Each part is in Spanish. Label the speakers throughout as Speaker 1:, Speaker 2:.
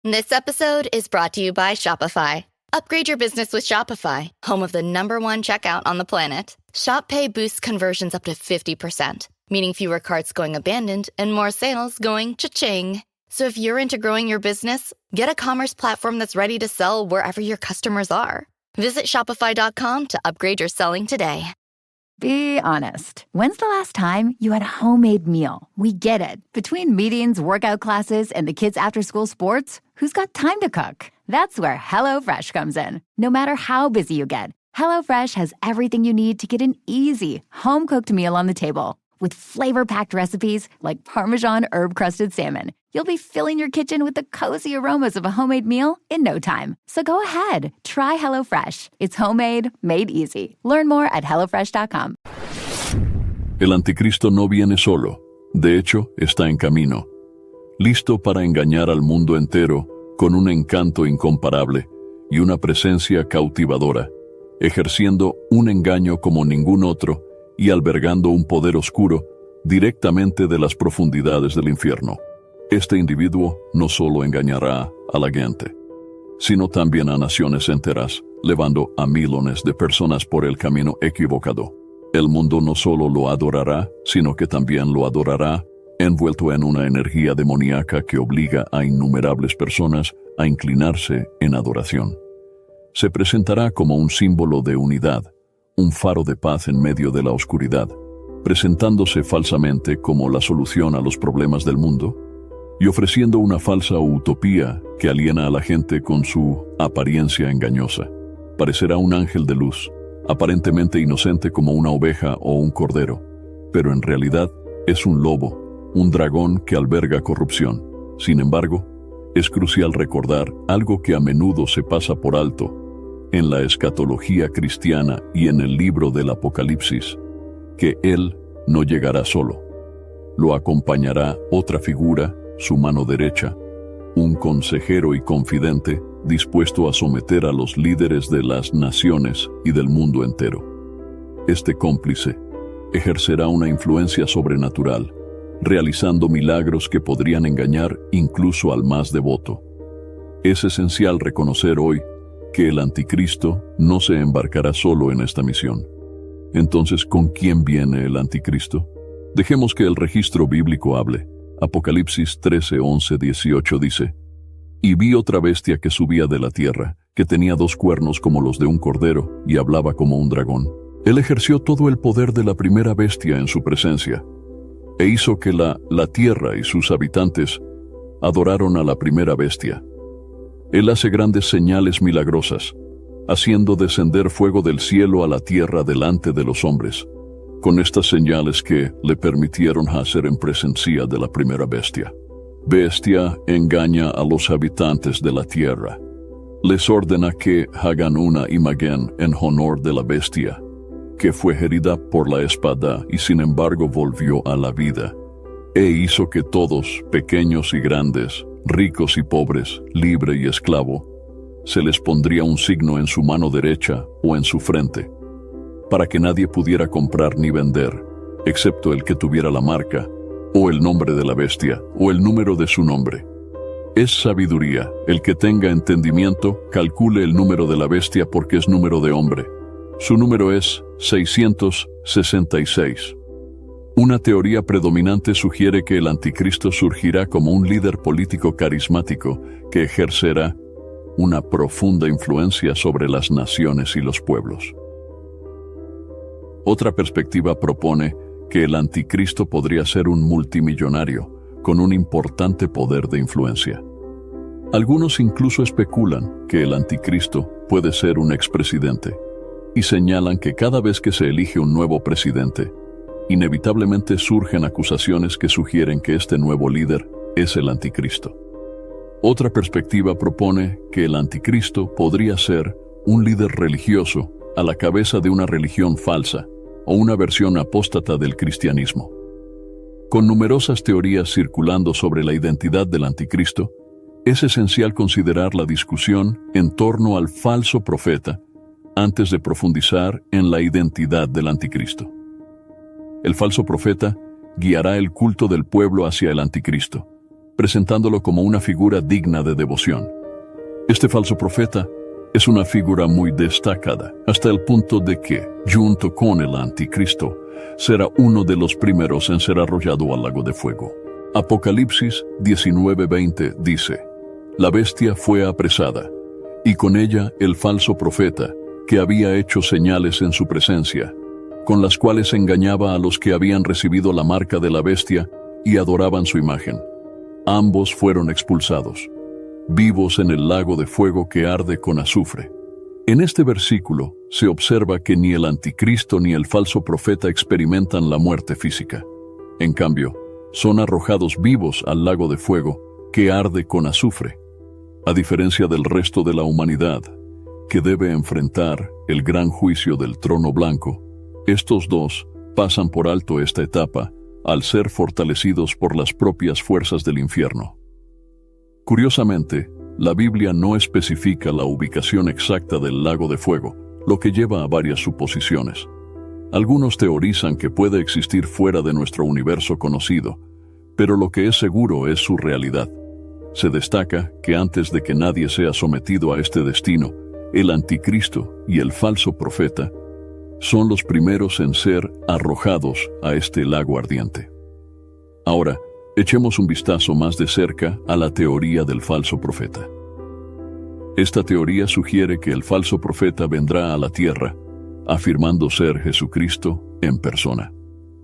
Speaker 1: This episode is brought to you by Shopify. Upgrade your business with Shopify, home of the #1 checkout on the planet. Shop Pay boosts conversions up to 50%, meaning fewer carts going abandoned and more sales going cha-ching. So if you're into growing your business, get a commerce platform that's ready to sell wherever your customers are. Visit shopify.com to upgrade your selling today.
Speaker 2: Be honest. When's the last time you had a homemade meal? We get it. Between meetings, workout classes, and the kids' after-school sports, who's got time to cook? That's where HelloFresh comes in. No matter how busy you get, HelloFresh has everything you need to get an easy, home-cooked meal on the table. With flavor-packed recipes like Parmesan herb-crusted salmon, you'll be filling your kitchen with the cozy aromas of a homemade meal in no time. So go ahead, try HelloFresh. It's homemade, made easy. Learn more at HelloFresh.com.
Speaker 3: El anticristo no viene solo. De hecho, está en camino. Listo para engañar al mundo entero con un encanto incomparable y una presencia cautivadora, ejerciendo un engaño como ningún otro y albergando un poder oscuro directamente de las profundidades del infierno. Este individuo no solo engañará a la gente, sino también a naciones enteras, llevando a millones de personas por el camino equivocado. El mundo no solo lo adorará, sino que también lo adorará, envuelto en una energía demoníaca que obliga a innumerables personas a inclinarse en adoración. Se presentará como un símbolo de unidad, un faro de paz en medio de la oscuridad, presentándose falsamente como la solución a los problemas del mundo y ofreciendo una falsa utopía que aliena a la gente con su apariencia engañosa. Parecerá un ángel de luz, aparentemente inocente como una oveja o un cordero, pero en realidad es un lobo, un dragón que alberga corrupción. Sin embargo, es crucial recordar algo que a menudo se pasa por alto en la escatología cristiana y en el libro del Apocalipsis, que Él no llegará solo. Lo acompañará otra figura, su mano derecha, un consejero y confidente dispuesto a someter a los líderes de las naciones y del mundo entero. Este cómplice ejercerá una influencia sobrenatural, realizando milagros que podrían engañar incluso al más devoto. Es esencial reconocer hoy que el anticristo no se embarcará solo en esta misión. Entonces, ¿con quién viene el anticristo? Dejemos que el registro bíblico hable. Apocalipsis 13, 11, 18 dice: «Y vi otra bestia que subía de la tierra, que tenía 2 cuernos como los de un cordero, y hablaba como un dragón. Él ejerció todo el poder de la primera bestia en su presencia, e hizo que la tierra y sus habitantes adoraron a la primera bestia. Él hace grandes señales milagrosas, haciendo descender fuego del cielo a la tierra delante de los hombres, con estas señales que le permitieron hacer en presencia de la primera bestia. Bestia engaña a los habitantes de la tierra. Les ordena que hagan una imagen en honor de la bestia, que fue herida por la espada y sin embargo volvió a la vida, e hizo que todos, pequeños y grandes, ricos y pobres, libre y esclavo, se les pondría un signo en su mano derecha o en su frente, para que nadie pudiera comprar ni vender, excepto el que tuviera la marca, o el nombre de la bestia, o el número de su nombre. Es sabiduría. El que tenga entendimiento, calcule el número de la bestia porque es número de hombre. Su número es 666. Una teoría predominante sugiere que el anticristo surgirá como un líder político carismático que ejercerá una profunda influencia sobre las naciones y los pueblos. Otra perspectiva propone que el anticristo podría ser un multimillonario con un importante poder de influencia. Algunos incluso especulan que el anticristo puede ser un expresidente y señalan que cada vez que se elige un nuevo presidente, inevitablemente surgen acusaciones que sugieren que este nuevo líder es el anticristo. Otra perspectiva propone que el anticristo podría ser un líder religioso a la cabeza de una religión falsa o una versión apóstata del cristianismo. Con numerosas teorías circulando sobre la identidad del anticristo, es esencial considerar la discusión en torno al falso profeta antes de profundizar en la identidad del anticristo. El falso profeta guiará el culto del pueblo hacia el anticristo, presentándolo como una figura digna de devoción. Este falso profeta es una figura muy destacada, hasta el punto de que, junto con el anticristo, será uno de los primeros en ser arrojado al lago de fuego. Apocalipsis 19:20 dice: La bestia fue apresada, y con ella el falso profeta, que había hecho señales en su presencia, con las cuales engañaba a los que habían recibido la marca de la bestia y adoraban su imagen. Ambos fueron expulsados, vivos en el lago de fuego que arde con azufre. En este versículo se observa que ni el anticristo ni el falso profeta experimentan la muerte física. En cambio, son arrojados vivos al lago de fuego que arde con azufre. A diferencia del resto de la humanidad, que debe enfrentar el gran juicio del trono blanco, estos dos pasan por alto esta etapa al ser fortalecidos por las propias fuerzas del infierno. Curiosamente, la Biblia no especifica la ubicación exacta del lago de fuego, lo que lleva a varias suposiciones. Algunos teorizan que puede existir fuera de nuestro universo conocido, pero lo que es seguro es su realidad. Se destaca que antes de que nadie sea sometido a este destino, el anticristo y el falso profeta son los primeros en ser arrojados a este lago ardiente. Ahora, echemos un vistazo más de cerca a la teoría del falso profeta. Esta teoría sugiere que el falso profeta vendrá a la tierra, afirmando ser Jesucristo en persona.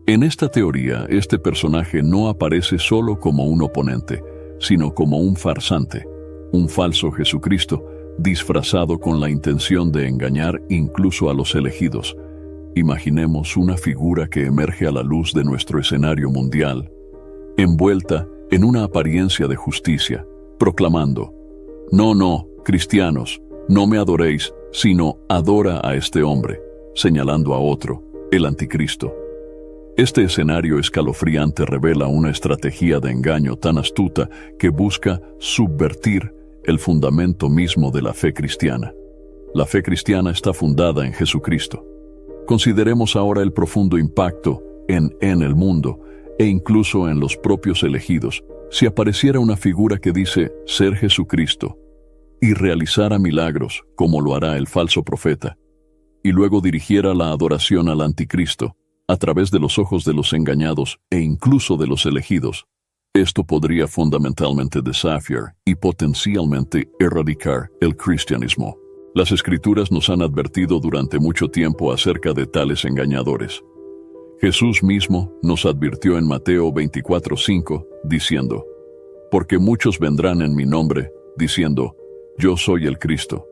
Speaker 3: En esta teoría, este personaje no aparece solo como un oponente, sino como un farsante, un falso Jesucristo, disfrazado con la intención de engañar incluso a los elegidos. Imaginemos una figura que emerge a la luz de nuestro escenario mundial, envuelta en una apariencia de justicia, proclamando: No, cristianos, no me adoréis, sino adora a este hombre, señalando a otro, el anticristo. Este escenario escalofriante revela una estrategia de engaño tan astuta que busca subvertir el fundamento mismo de la fe cristiana. La fe cristiana está fundada en Jesucristo. Consideremos ahora el profundo impacto en el mundo e incluso en los propios elegidos si apareciera una figura que dice ser Jesucristo y realizara milagros como lo hará el falso profeta, y luego dirigiera la adoración al anticristo a través de los ojos de los engañados e incluso de los elegidos. Esto podría fundamentalmente desafiar y potencialmente erradicar el cristianismo. Las Escrituras nos han advertido durante mucho tiempo acerca de tales engañadores. Jesús mismo nos advirtió en Mateo 24:5, diciendo: Porque muchos vendrán en mi nombre, diciendo: Yo soy el Cristo,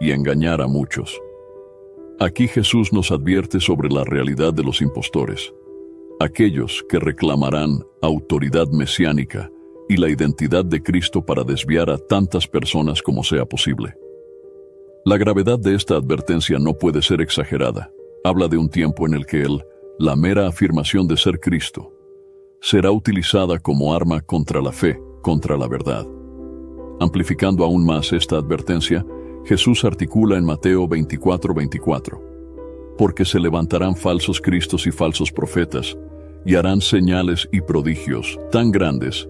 Speaker 3: y engañar a muchos. Aquí Jesús nos advierte sobre la realidad de los impostores, aquellos que reclamarán autoridad mesiánica y la identidad de Cristo para desviar a tantas personas como sea posible. La gravedad de esta advertencia no puede ser exagerada. Habla de un tiempo en el que la mera afirmación de ser Cristo será utilizada como arma contra la fe, contra la verdad. Amplificando aún más esta advertencia, Jesús articula en Mateo 24:24: Porque se levantarán falsos cristos y falsos profetas, y harán señales y prodigios tan grandes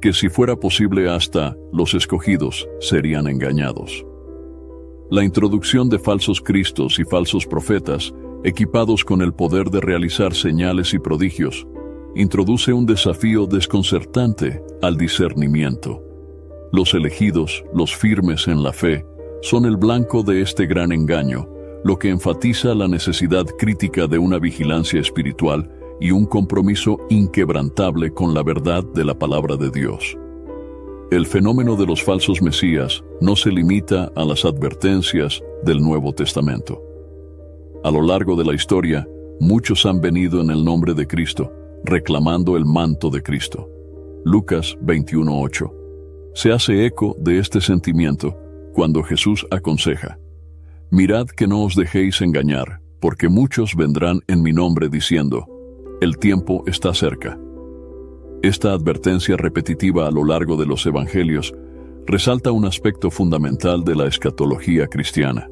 Speaker 3: que si fuera posible hasta los escogidos serían engañados. La introducción de falsos cristos y falsos profetas, equipados con el poder de realizar señales y prodigios, introduce un desafío desconcertante al discernimiento. Los elegidos, los firmes en la fe, son el blanco de este gran engaño, lo que enfatiza la necesidad crítica de una vigilancia espiritual y un compromiso inquebrantable con la verdad de la palabra de Dios. El fenómeno de los falsos mesías no se limita a las advertencias del Nuevo Testamento. A lo largo de la historia, muchos han venido en el nombre de Cristo, reclamando el manto de Cristo. Lucas 21:8. Se hace eco de este sentimiento cuando Jesús aconseja: Mirad que no os dejéis engañar, porque muchos vendrán en mi nombre diciendo: El tiempo está cerca. Esta advertencia repetitiva a lo largo de los evangelios resalta un aspecto fundamental de la escatología cristiana: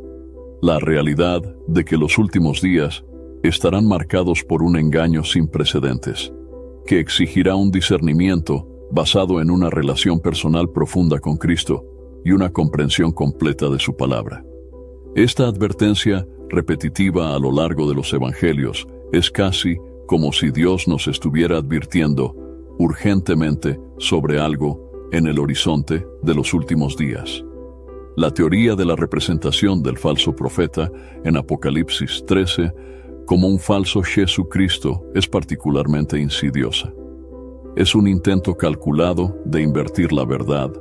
Speaker 3: la realidad de que los últimos días estarán marcados por un engaño sin precedentes, que exigirá un discernimiento basado en una relación personal profunda con Cristo y una comprensión completa de su palabra. Esta advertencia, repetitiva a lo largo de los evangelios, es casi como si Dios nos estuviera advirtiendo urgentemente sobre algo en el horizonte de los últimos días. La teoría de la representación del falso profeta en Apocalipsis 13 como un falso Jesucristo es particularmente insidiosa. Es un intento calculado de invertir la verdad,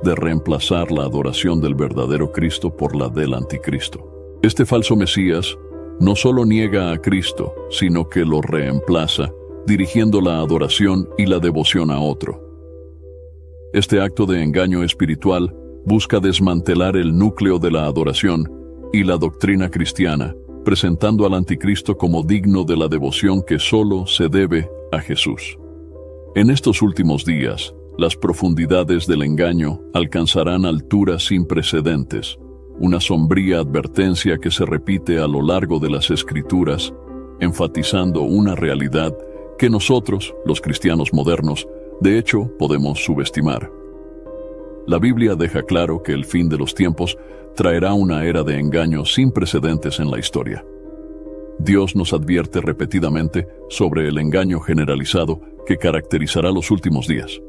Speaker 3: de reemplazar la adoración del verdadero Cristo por la del anticristo. Este falso Mesías no solo niega a Cristo, sino que lo reemplaza, dirigiendo la adoración y la devoción a otro. Este acto de engaño espiritual busca desmantelar el núcleo de la adoración y la doctrina cristiana, presentando al anticristo como digno de la devoción que solo se debe a Jesús. En estos últimos días, las profundidades del engaño alcanzarán alturas sin precedentes, una sombría advertencia que se repite a lo largo de las Escrituras, enfatizando una realidad que nosotros, los cristianos modernos, de hecho podemos subestimar. La Biblia deja claro que el fin de los tiempos traerá una era de engaño sin precedentes en la historia. Dios nos advierte repetidamente sobre el engaño generalizado que caracterizará los últimos días.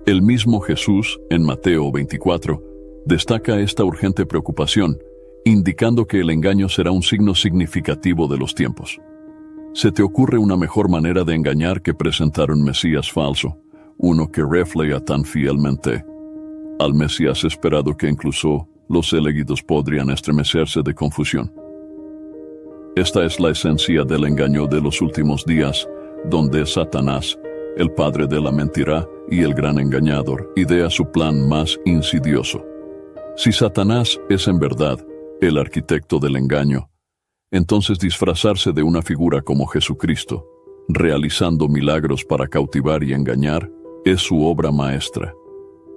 Speaker 3: El mismo Jesús, en Mateo 24, destaca esta urgente preocupación, indicando que el engaño será un signo significativo de los tiempos. ¿Se te ocurre una mejor manera de engañar que presentar un Mesías falso, uno que refleja tan fielmente al Mesías esperado que incluso los elegidos podrían estremecerse de confusión? Esta es la esencia del engaño de los últimos días, donde Satanás, el padre de la mentira y el gran engañador, idea su plan más insidioso. Si Satanás es en verdad el arquitecto del engaño, entonces disfrazarse de una figura como Jesucristo, realizando milagros para cautivar y engañar, es su obra maestra.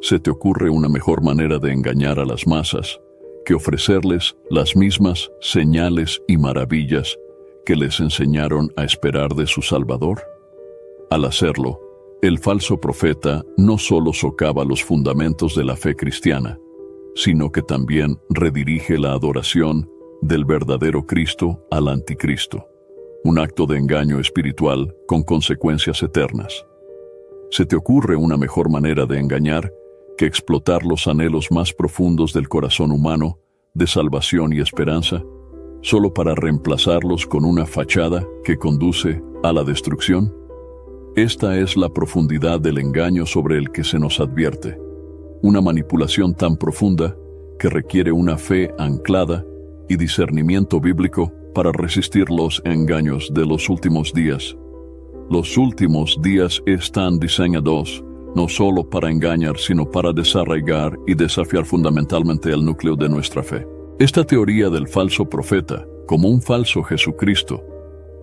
Speaker 3: ¿Se te ocurre una mejor manera de engañar a las masas que ofrecerles las mismas señales y maravillas que les enseñaron a esperar de su Salvador? Al hacerlo, el falso profeta no solo socava los fundamentos de la fe cristiana, sino que también redirige la adoración del verdadero Cristo al anticristo, un acto de engaño espiritual con consecuencias eternas. ¿Se te ocurre una mejor manera de engañar que explotar los anhelos más profundos del corazón humano, de salvación y esperanza, solo para reemplazarlos con una fachada que conduce a la destrucción? Esta es la profundidad del engaño sobre el que se nos advierte, una manipulación tan profunda que requiere una fe anclada y discernimiento bíblico para resistir los engaños de los últimos días. Los últimos días están diseñados no solo para engañar, sino para desarraigar y desafiar fundamentalmente el núcleo de nuestra fe. Esta teoría del falso profeta, como un falso Jesucristo,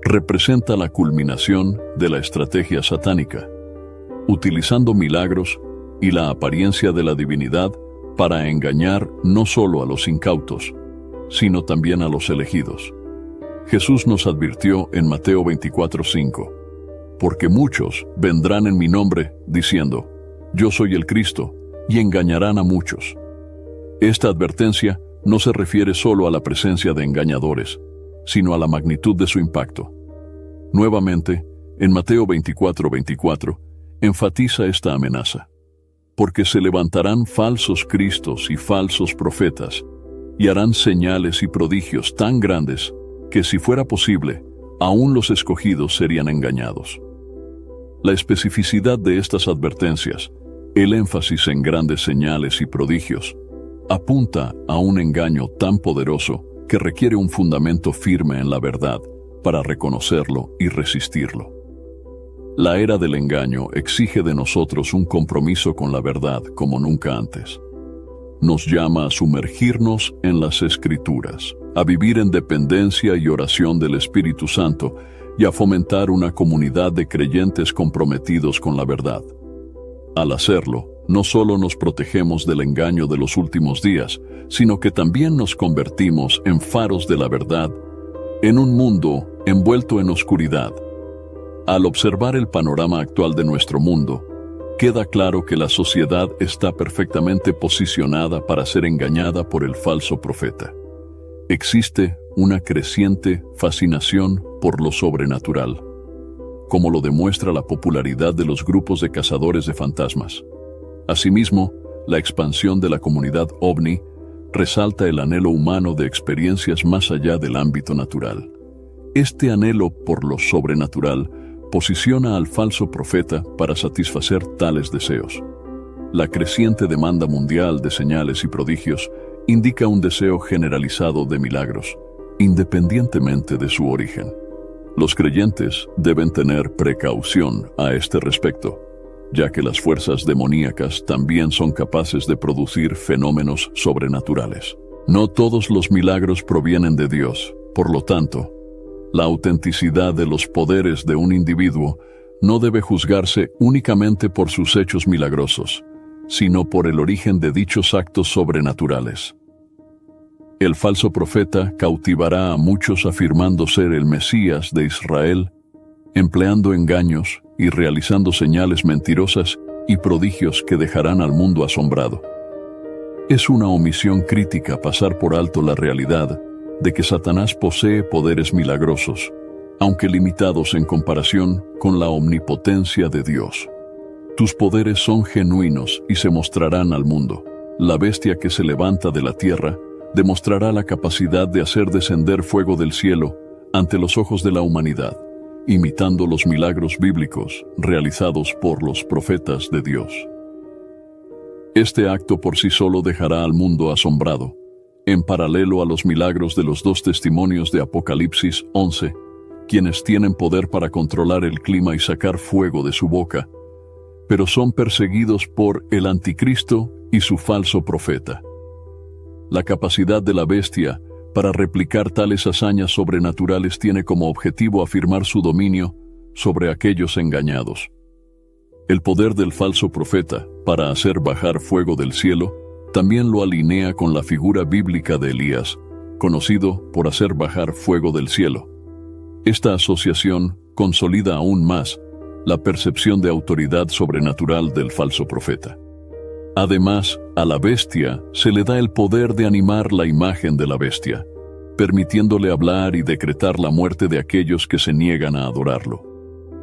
Speaker 3: representa la culminación de la estrategia satánica, utilizando milagros y la apariencia de la divinidad para engañar no solo a los incautos, sino también a los elegidos. Jesús nos advirtió en Mateo 24:5, porque muchos vendrán en mi nombre diciendo, yo soy el Cristo, y engañarán a muchos. Esta advertencia no se refiere solo a la presencia de engañadores, sino a la magnitud de su impacto. Nuevamente, en Mateo 24:24, enfatiza esta amenaza, porque se levantarán falsos cristos y falsos profetas, y harán señales y prodigios tan grandes que si fuera posible, aún los escogidos serían engañados. La especificidad de estas advertencias, el énfasis en grandes señales y prodigios, apunta a un engaño tan poderoso que requiere un fundamento firme en la verdad para reconocerlo y resistirlo. La era del engaño exige de nosotros un compromiso con la verdad como nunca antes. Nos llama a sumergirnos en las Escrituras, a vivir en dependencia y oración del Espíritu Santo y a fomentar una comunidad de creyentes comprometidos con la verdad. Al hacerlo, no solo nos protegemos del engaño de los últimos días, sino que también nos convertimos en faros de la verdad en un mundo envuelto en oscuridad. Al observar el panorama actual de nuestro mundo, queda claro que la sociedad está perfectamente posicionada para ser engañada por el falso profeta. Existe una creciente fascinación por lo sobrenatural, como lo demuestra la popularidad de los grupos de cazadores de fantasmas. Asimismo, la expansión de la comunidad OVNI resalta el anhelo humano de experiencias más allá del ámbito natural. Este anhelo por lo sobrenatural posiciona al falso profeta para satisfacer tales deseos. La creciente demanda mundial de señales y prodigios indica un deseo generalizado de milagros, independientemente de su origen. Los creyentes deben tener precaución a este respecto, ya que las fuerzas demoníacas también son capaces de producir fenómenos sobrenaturales. No todos los milagros provienen de Dios, por lo tanto, la autenticidad de los poderes de un individuo no debe juzgarse únicamente por sus hechos milagrosos, sino por el origen de dichos actos sobrenaturales. El falso profeta cautivará a muchos afirmando ser el Mesías de Israel, empleando engaños y realizando señales mentirosas y prodigios que dejarán al mundo asombrado. Es una omisión crítica pasar por alto la realidad de que Satanás posee poderes milagrosos, aunque limitados en comparación con la omnipotencia de Dios. Tus poderes son genuinos y se mostrarán al mundo. La bestia que se levanta de la tierra demostrará la capacidad de hacer descender fuego del cielo ante los ojos de la humanidad, imitando los milagros bíblicos realizados por los profetas de Dios. Este acto por sí solo dejará al mundo asombrado, en paralelo a los milagros de los dos testimonios de Apocalipsis 11, quienes tienen poder para controlar el clima y sacar fuego de su boca, pero son perseguidos por el anticristo y su falso profeta. La capacidad de la bestia para replicar tales hazañas sobrenaturales tiene como objetivo afirmar su dominio sobre aquellos engañados. El poder del falso profeta para hacer bajar fuego del cielo también lo alinea con la figura bíblica de Elías, conocido por hacer bajar fuego del cielo. Esta asociación consolida aún más la percepción de autoridad sobrenatural del falso profeta. Además, a la bestia se le da el poder de animar la imagen de la bestia, permitiéndole hablar y decretar la muerte de aquellos que se niegan a adorarlo.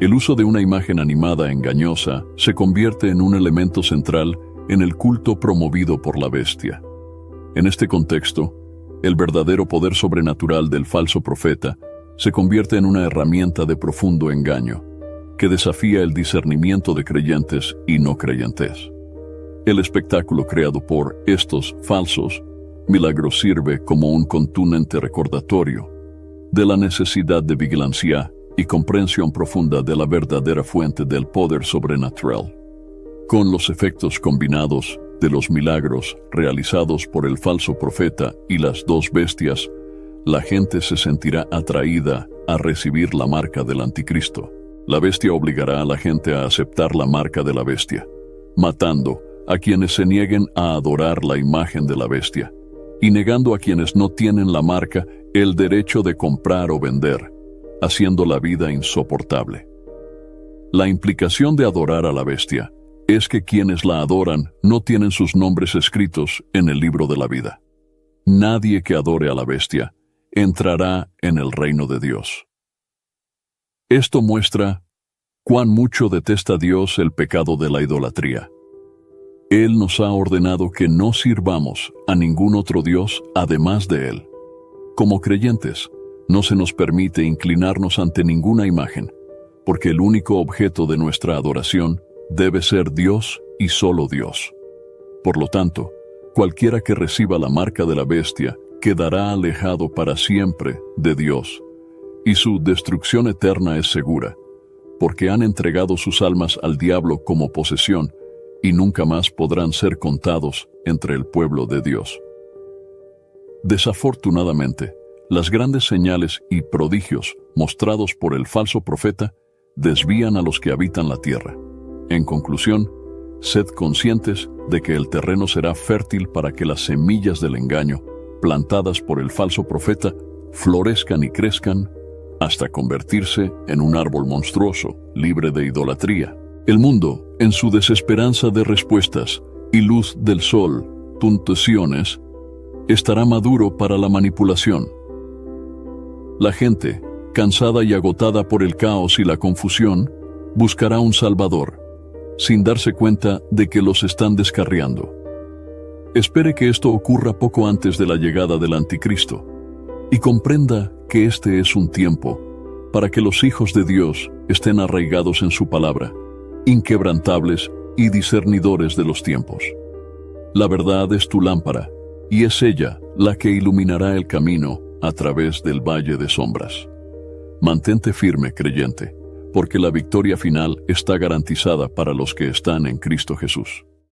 Speaker 3: El uso de una imagen animada engañosa se convierte en un elemento central en el culto promovido por la bestia. En este contexto, el verdadero poder sobrenatural del falso profeta se convierte en una herramienta de profundo engaño, que desafía el discernimiento de creyentes y no creyentes. El espectáculo creado por estos falsos milagros sirve como un contundente recordatorio de la necesidad de vigilancia y comprensión profunda de la verdadera fuente del poder sobrenatural. Con los efectos combinados de los milagros realizados por el falso profeta y las dos bestias, la gente se sentirá atraída a recibir la marca del anticristo. La bestia obligará a la gente a aceptar la marca de la bestia, matando a quienes se nieguen a adorar la imagen de la bestia, y negando a quienes no tienen la marca el derecho de comprar o vender, haciendo la vida insoportable. La implicación de adorar a la bestia es que quienes la adoran no tienen sus nombres escritos en el libro de la vida. Nadie que adore a la bestia entrará en el reino de Dios. Esto muestra cuán mucho detesta Dios el pecado de la idolatría. Él nos ha ordenado que no sirvamos a ningún otro Dios además de Él. Como creyentes, no se nos permite inclinarnos ante ninguna imagen, porque el único objeto de nuestra adoración debe ser Dios y solo Dios. Por lo tanto, cualquiera que reciba la marca de la bestia quedará alejado para siempre de Dios, y su destrucción eterna es segura, porque han entregado sus almas al diablo como posesión y nunca más podrán ser contados entre el pueblo de Dios. Desafortunadamente, las grandes señales y prodigios mostrados por el falso profeta desvían a los que habitan la tierra. En conclusión, sed conscientes de que el terreno será fértil para que las semillas del engaño, plantadas por el falso profeta, florezcan y crezcan hasta convertirse en un árbol monstruoso, libre de idolatría, El mundo, en su desesperanza de respuestas y luz del sol, tentaciones, estará maduro para la manipulación. La gente, cansada y agotada por el caos y la confusión, buscará un Salvador, sin darse cuenta de que los están descarriando. Espere que esto ocurra poco antes de la llegada del Anticristo, y comprenda que este es un tiempo para que los hijos de Dios estén arraigados en su palabra, inquebrantables y discernidores de los tiempos. La verdad es tu lámpara, y es ella la que iluminará el camino a través del valle de sombras. Mantente firme, creyente, porque la victoria final está garantizada para los que están en Cristo Jesús.